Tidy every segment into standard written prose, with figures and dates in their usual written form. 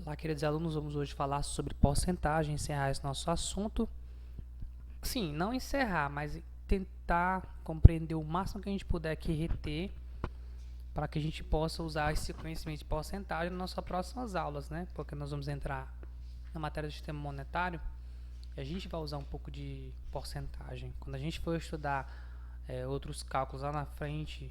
Olá, queridos alunos, vamos hoje falar sobre porcentagem, encerrar esse nosso assunto. Sim, não encerrar, mas tentar compreender o máximo que a gente puder aqui reter para que a gente possa usar esse conhecimento de porcentagem nas nossas próximas aulas, né? Porque nós vamos entrar na matéria do sistema monetário e a gente vai usar um pouco de porcentagem. Quando a gente for estudar outros cálculos lá na frente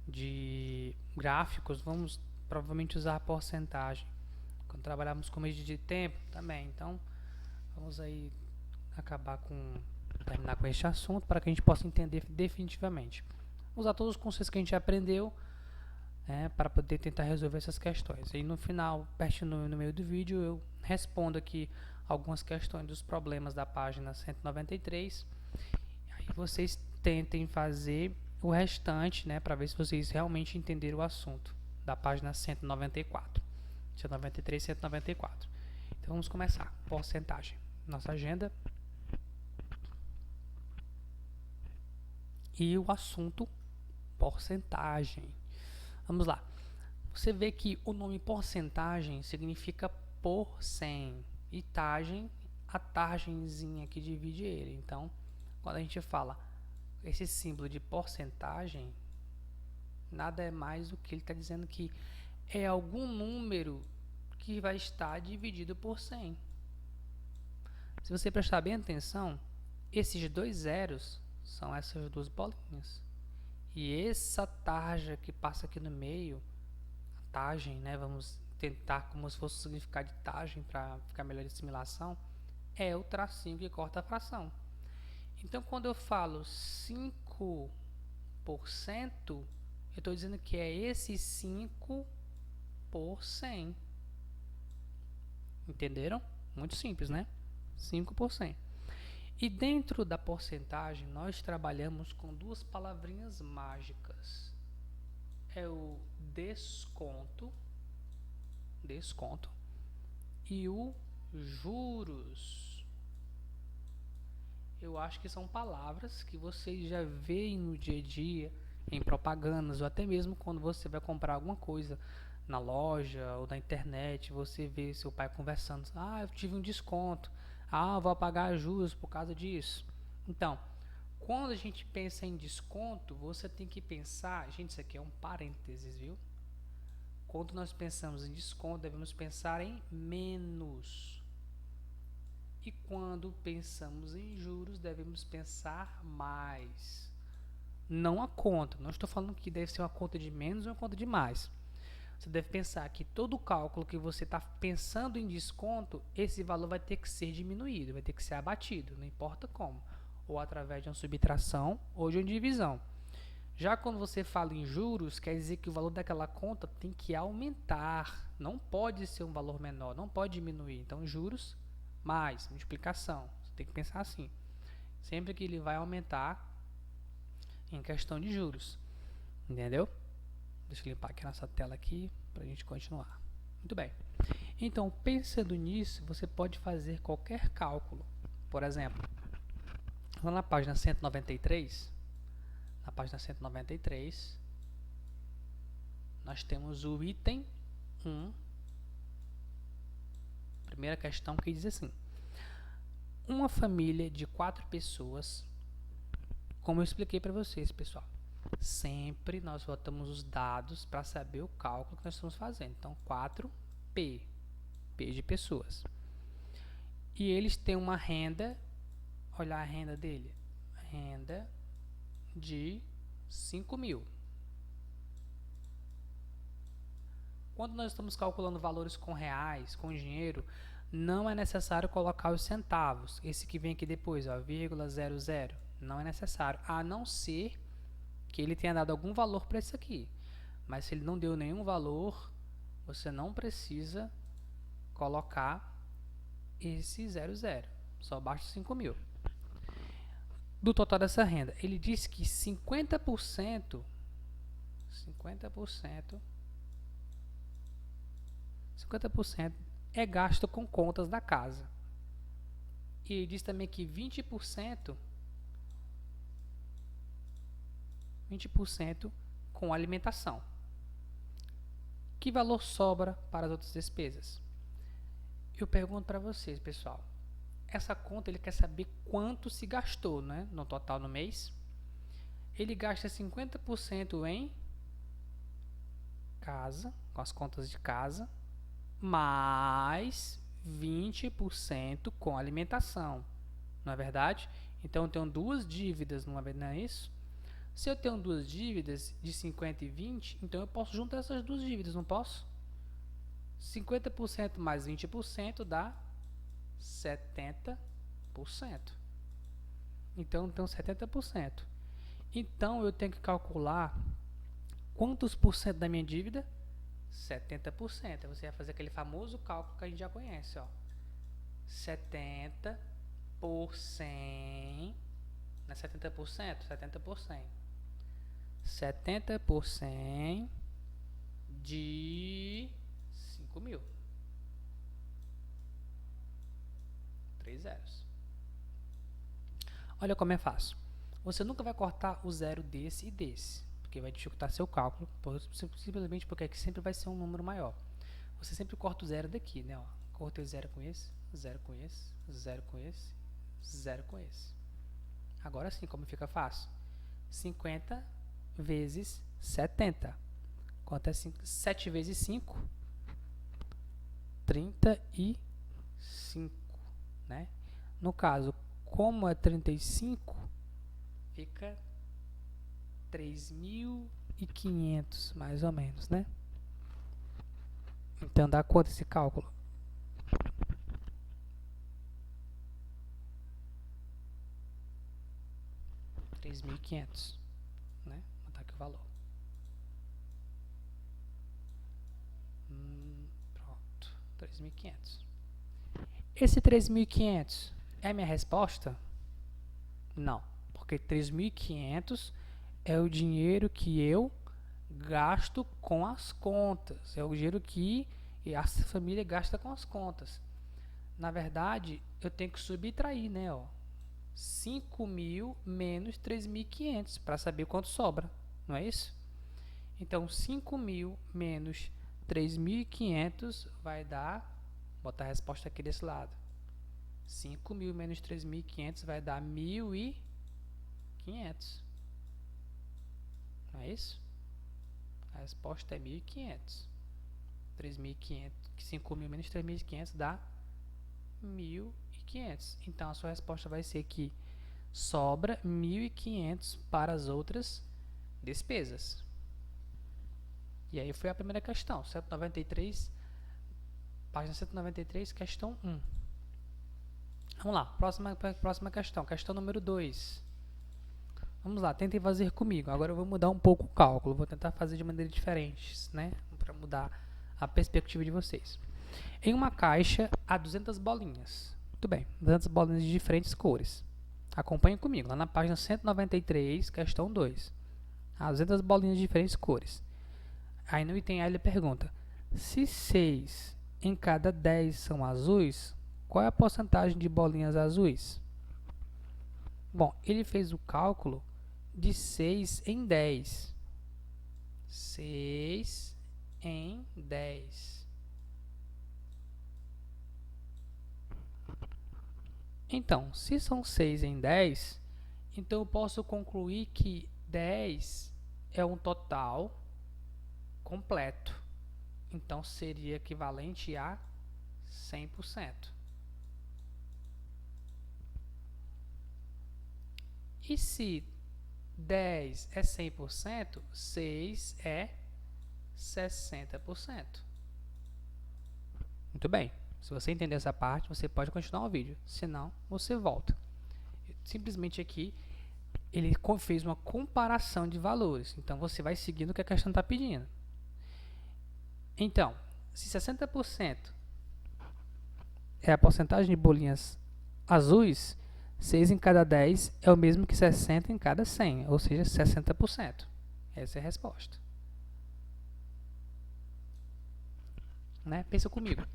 de gráficos, vamos provavelmente usar a porcentagem. Quando trabalharmos com medida de tempo também. Então, vamos aí terminar com este assunto para que a gente possa entender definitivamente. Usar todos os conceitos que a gente aprendeu para poder tentar resolver essas questões. E no final, pertinho no meio do vídeo, eu respondo aqui algumas questões dos problemas da página 193. Aí vocês tentem fazer o restante, né, para ver se vocês realmente entenderam o assunto da página 194. 193 e 194. Então vamos começar. Porcentagem. Nossa agenda. E o assunto porcentagem. Vamos lá. Você vê que o nome porcentagem significa por 100. E tagem, a tagenzinha que divide ele. Então, quando a gente fala esse símbolo de porcentagem, nada é mais do que ele está dizendo que é algum número que vai estar dividido por 100. Se você prestar bem atenção, esses dois zeros são essas duas bolinhas. E essa tarja que passa aqui no meio, a tagem, né, vamos tentar como se fosse o significado de tagem para ficar melhor de assimilação, é o tracinho que corta a fração. Então, quando eu falo 5%, eu estou dizendo que é esse 5 por 100. Entenderam? Muito simples, né? 5%. E dentro da porcentagem, nós trabalhamos com duas palavrinhas mágicas. É o desconto e o juros. Eu acho que são palavras que vocês já veem no dia a dia, em propagandas, ou até mesmo quando você vai comprar alguma coisa na loja ou na internet, você vê seu pai conversando. Eu tive um desconto. Eu vou pagar juros por causa disso. Então, quando a gente pensa em desconto, você tem que pensar... Gente, isso aqui é um parênteses, viu? Quando nós pensamos em desconto, devemos pensar em menos. E quando pensamos em juros, devemos pensar mais. Não a conta. Não estou falando que deve ser uma conta de menos ou uma conta de mais. Você deve pensar que todo cálculo que você está pensando em desconto, esse valor vai ter que ser diminuído, vai ter que ser abatido, não importa como. Ou através de uma subtração ou de uma divisão. Já quando você fala em juros, quer dizer que o valor daquela conta tem que aumentar. Não pode ser um valor menor, não pode diminuir. Então, juros mais multiplicação. Você tem que pensar assim. Sempre que ele vai aumentar em questão de juros. Entendeu? Deixa eu limpar aqui a nossa tela aqui para a gente continuar. Muito bem. Então, pensando nisso, você pode fazer qualquer cálculo. Por exemplo, lá na página 193, nós temos o item 1, primeira questão, que diz assim: uma família de 4 pessoas, como eu expliquei para vocês, pessoal, sempre nós botamos os dados para saber o cálculo que nós estamos fazendo. Então, 4P, P de pessoas. E eles têm uma renda, olha a renda dele, renda de 5 mil. Quando nós estamos calculando valores com reais, com dinheiro, não é necessário colocar os centavos. Esse que vem aqui depois, ó, vírgula 00, não é necessário, a não ser que ele tenha dado algum valor para isso aqui. Mas se ele não deu nenhum valor, você não precisa colocar esse 00. Só basta 5 mil. Do total dessa renda, ele diz que 50% é gasto com contas da casa. E ele diz também que 20% com alimentação. Que valor sobra para as outras despesas? Eu pergunto para vocês, pessoal. Essa conta ele quer saber quanto se gastou, né, no total no mês. Ele gasta 50% em casa, com as contas de casa, mais 20% com alimentação. Não é verdade? Então eu tenho duas dívidas, não é isso? Se eu tenho duas dívidas de 50 e 20, então eu posso juntar essas duas dívidas, não posso? 50% mais 20% dá 70%. Então eu tenho 70%. Então eu tenho que calcular quantos por cento da minha dívida? 70%. Você vai fazer aquele famoso cálculo que a gente já conhece, ó. 70 por 100, não é 70%? 70 por 100. 70 por 100 de 5 mil. 3 zeros. Olha como é fácil. Você nunca vai cortar o zero desse e desse, porque vai dificultar seu cálculo, simplesmente porque aqui sempre vai ser um número maior. Você sempre corta o zero daqui, né? Ó. Cortei zero com esse, zero com esse, zero com esse, zero com esse. Agora sim, como fica fácil? 50 vezes 70. Quanto é 7 vezes 5? 35, né? No caso, como é 35, fica 3.500, mais ou menos, né? Então, dá quanto esse cálculo? 3.500, né? Vou botar aqui o valor. Pronto, 3.500. Esse 3.500 é a minha resposta? Não, porque 3.500 é o dinheiro que eu gasto com as contas. É o dinheiro que a família gasta com as contas. Na verdade, eu tenho que subtrair, né? Ó, 5.000 menos 3.500 para saber quanto sobra, não é isso? Então, 5.000 menos 3.500 vai dar, vou botar a resposta aqui desse lado. 5.000 menos 3.500 vai dar 1.500. Não é isso? A resposta é 1.500. 3.500, 5.000 menos 3.500 dá 1.500. Então, a sua resposta vai ser que sobra 1.500 para as outras despesas. E aí foi a primeira questão, 193, página 193, questão 1. Vamos lá, próxima questão, questão número 2. Vamos lá, tentem fazer comigo. Agora eu vou mudar um pouco o cálculo, vou tentar fazer de maneira diferente, né? Para mudar a perspectiva de vocês. Em uma caixa há 200 bolinhas. Muito bem, 200 bolinhas de diferentes cores. Acompanhem comigo, lá na página 193, questão 2. Há 200 bolinhas de diferentes cores. Aí no item A ele pergunta, se 6 em cada 10 são azuis, qual é a porcentagem de bolinhas azuis? Bom, ele fez o cálculo de 6 em 10. 6 em 10. Então, se são 6 em 10, então eu posso concluir que 10 é um total completo. Então, seria equivalente a 100%. E se 10 é 100%, 6 é 60%. Muito bem. Se você entender essa parte, você pode continuar o vídeo. Se não, você volta. Simplesmente aqui, ele fez uma comparação de valores. Então, você vai seguindo o que a questão está pedindo. Então, se 60% é a porcentagem de bolinhas azuis, 6 em cada 10 é o mesmo que 60 em cada 100, ou seja, 60%. Essa é a resposta. Né? Pensa comigo.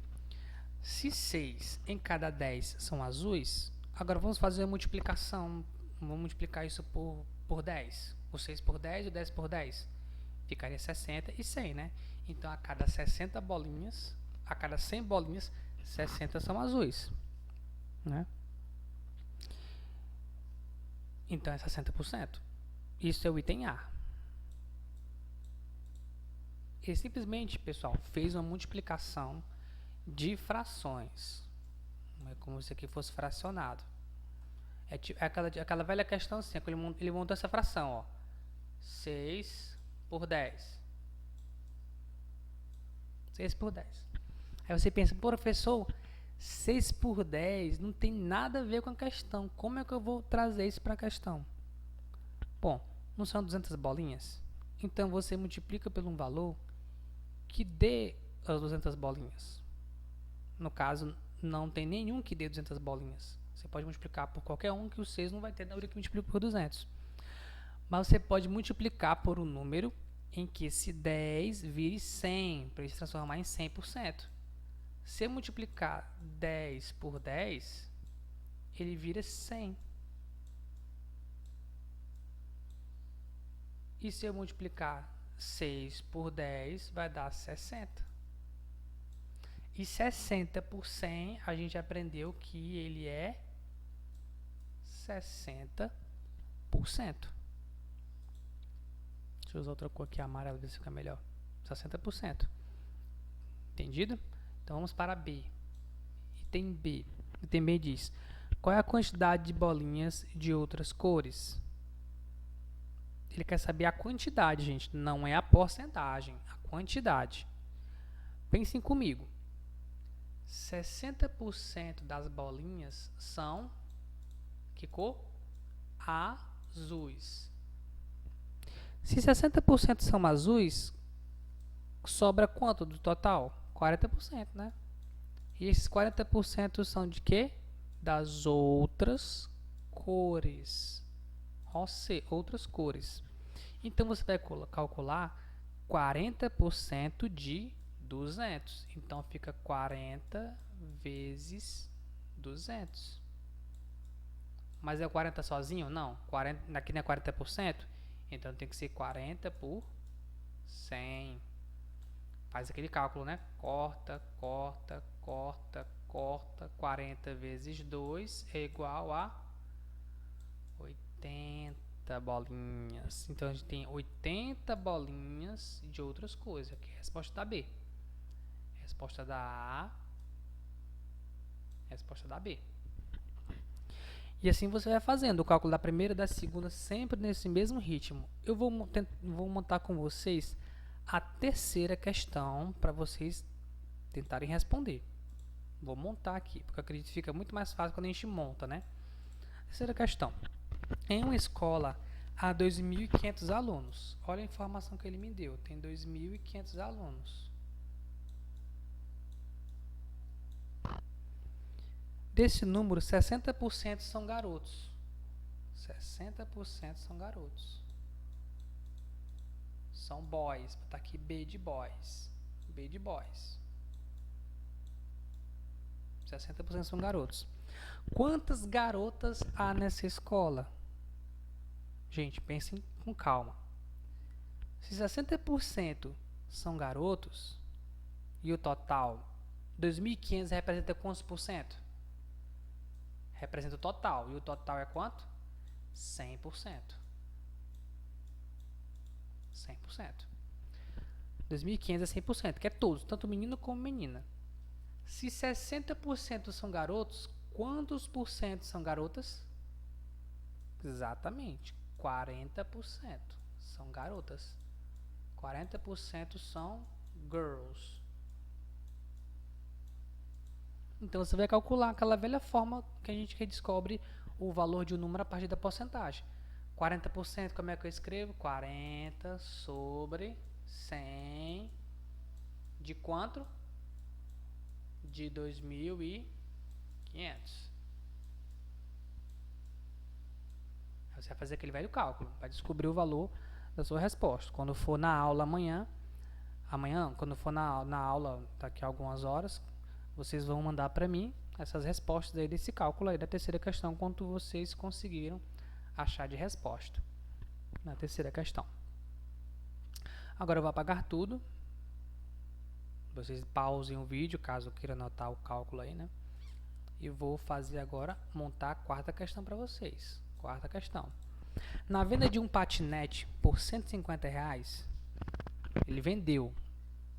Se 6 em cada 10 são azuis, agora vamos fazer a multiplicação. Vamos multiplicar isso por 10. O 6 por 10 e o 10 por 10. Ficaria 60 e 100, né? Então, a cada 60 bolinhas, a cada 100 bolinhas, 60 são azuis, né? Então é 60%. Isso é o item A. Ele simplesmente, pessoal, fez uma multiplicação de frações. É como se aqui fosse fracionado. É aquela velha questão assim, ele montou essa fração, ó. 6 por 10. 6 por 10. Aí você pensa, professor, 6 por 10 não tem nada a ver com a questão. Como é que eu vou trazer isso para a questão? Bom, não são 200 bolinhas? Então você multiplica por um valor que dê as 200 bolinhas. No caso, não tem nenhum que dê 200 bolinhas. Você pode multiplicar por qualquer um que o 6 não vai ter na hora que multiplica por 200. Mas você pode multiplicar por um número em que esse 10 vire 100, para ele se transformar em 100%. Se eu multiplicar 10 por 10, ele vira 100. E se eu multiplicar 6 por 10, vai dar 60. E 60 por 100, a gente aprendeu que ele é 60%. Deixa eu usar outra cor aqui, amarela, ver se fica melhor. 60%. Entendido? Então vamos para B. Item B. Item B diz: qual é a quantidade de bolinhas de outras cores? Ele quer saber a quantidade, gente. Não é a porcentagem. A quantidade. Pensem comigo. 60% das bolinhas são que cor? Azuis. Se 60% são azuis, sobra quanto do total? 40%, né? E esses 40% são de quê? Das outras cores. Outras cores. Então, você vai calcular 40% de 200. Então, fica 40 vezes 200. Mas é 40 sozinho? Não. 40, aqui não é 40%? Então, tem que ser 40 por 100. Faz aquele cálculo, né? Corta, corta, corta, corta. 40 vezes 2 é igual a 80 bolinhas. Então, a gente tem 80 bolinhas de outras coisas. Aqui é a resposta da B. Resposta da A. Resposta da B. E assim você vai fazendo o cálculo da primeira e da segunda, sempre nesse mesmo ritmo. Eu vou montar com vocês a terceira questão para vocês tentarem responder. Vou montar aqui, porque eu acredito que fica muito mais fácil quando a gente monta, né? Terceira questão. Em uma escola há 2.500 alunos. Olha a informação que ele me deu. Tem 2.500 alunos. Desse número, 60% são garotos. 60% são garotos. São boys. Vou botar aqui B de boys. B de boys. 60% são garotos. Quantas garotas há nessa escola? Gente, pensem com calma. Se 60% são garotos e o total 2.500 representa quantos por cento? Representa o total. E o total é quanto? 100%. 100%. 2.500 é 100%, que é todos, tanto menino como menina. Se 60% são garotos, quantos por cento são garotas? Exatamente, 40% são garotas. 40% são girls. Então, você vai calcular aquela velha forma que a gente redescobre o valor de um número a partir da porcentagem. 40%, como é que eu escrevo? 40 sobre 100 de quanto? De 2.500. Você vai fazer aquele velho cálculo para descobrir o valor da sua resposta. Quando for na aula amanhã, quando for na aula daqui a algumas horas, vocês vão mandar para mim essas respostas aí desse cálculo aí da terceira questão, quanto vocês conseguiram achar de resposta na terceira questão. Agora eu vou apagar tudo. Vocês pausem o vídeo, caso queira anotar o cálculo aí, né? E vou fazer agora, montar a quarta questão para vocês. Quarta questão. Na venda de um patinete por R$ 150, ele vendeu.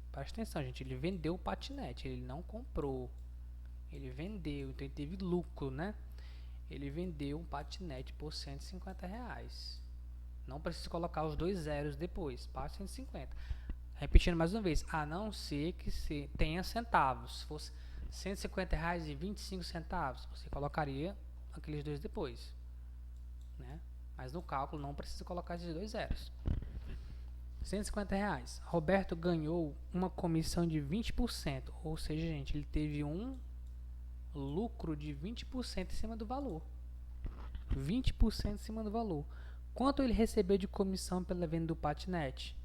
Presta atenção, gente. Ele vendeu o patinete, ele não comprou. Ele vendeu, então ele teve lucro, né? Ele vendeu um patinete por R$ 150. Não precisa colocar os 2 zeros depois, para 150. Repetindo mais uma vez, a não ser que se tenha centavos. Se fosse R$ 150,25, você colocaria aqueles 2 depois, né? Mas no cálculo não precisa colocar esses 2 zeros. R$ 150. Roberto ganhou uma comissão de 20%, ou seja, gente, ele teve um lucro de 20% em cima do valor. 20% em cima do valor. Quanto ele recebeu de comissão pela venda do patinete?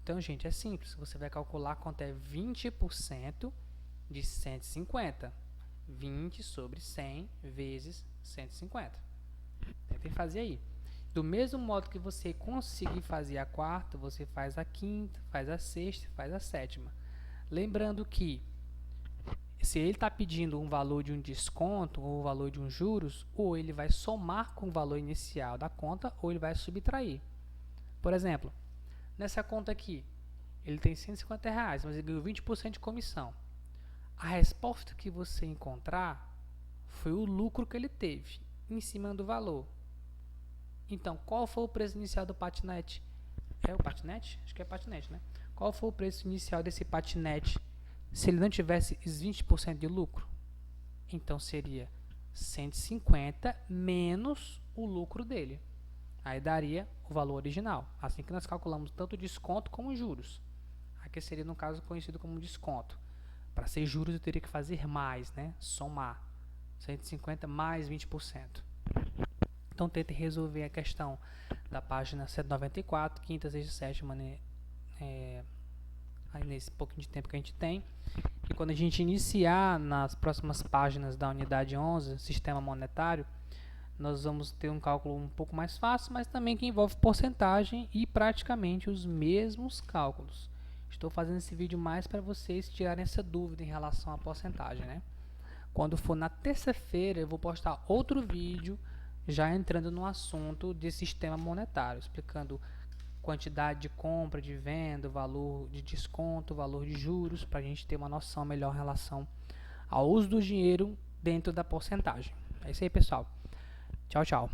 Então, gente, é simples. Você vai calcular quanto é 20% de 150. 20 sobre 100 vezes 150. Tentem fazer aí. Do mesmo modo que você conseguir fazer a quarta, você faz a quinta, faz a sexta, faz a sétima. Lembrando que se ele está pedindo um valor de um desconto ou o valor de um juros, ou ele vai somar com o valor inicial da conta, ou ele vai subtrair. Por exemplo, nessa conta aqui, ele tem R$ 150, mas ele ganhou 20% de comissão. A resposta que você encontrar foi o lucro que ele teve em cima do valor. Então, qual foi o preço inicial do patinete? É o patinete? Acho que é patinete, né? Qual foi o preço inicial desse patinete se ele não tivesse os 20% de lucro? Então, seria 150 menos o lucro dele. Aí daria o valor original. Assim que nós calculamos tanto desconto como juros. Aqui seria, no caso, conhecido como desconto. Para ser juros, eu teria que fazer mais, né? Somar. 150 mais 20%. Então, tente resolver a questão da página 194, quinta, sexta e sétima, né? Aí nesse pouquinho de tempo que a gente tem. E quando a gente iniciar nas próximas páginas da unidade 11, sistema monetário, nós vamos ter um cálculo um pouco mais fácil, mas também que envolve porcentagem e praticamente os mesmos cálculos. Estou fazendo esse vídeo mais para vocês tirarem essa dúvida em relação à porcentagem, né? Quando for na terça-feira, eu vou postar outro vídeo já entrando no assunto de sistema monetário, explicando quantidade de compra, de venda, valor de desconto, valor de juros, para a gente ter uma noção melhor em relação ao uso do dinheiro dentro da porcentagem. É isso aí, pessoal. Tchau, tchau.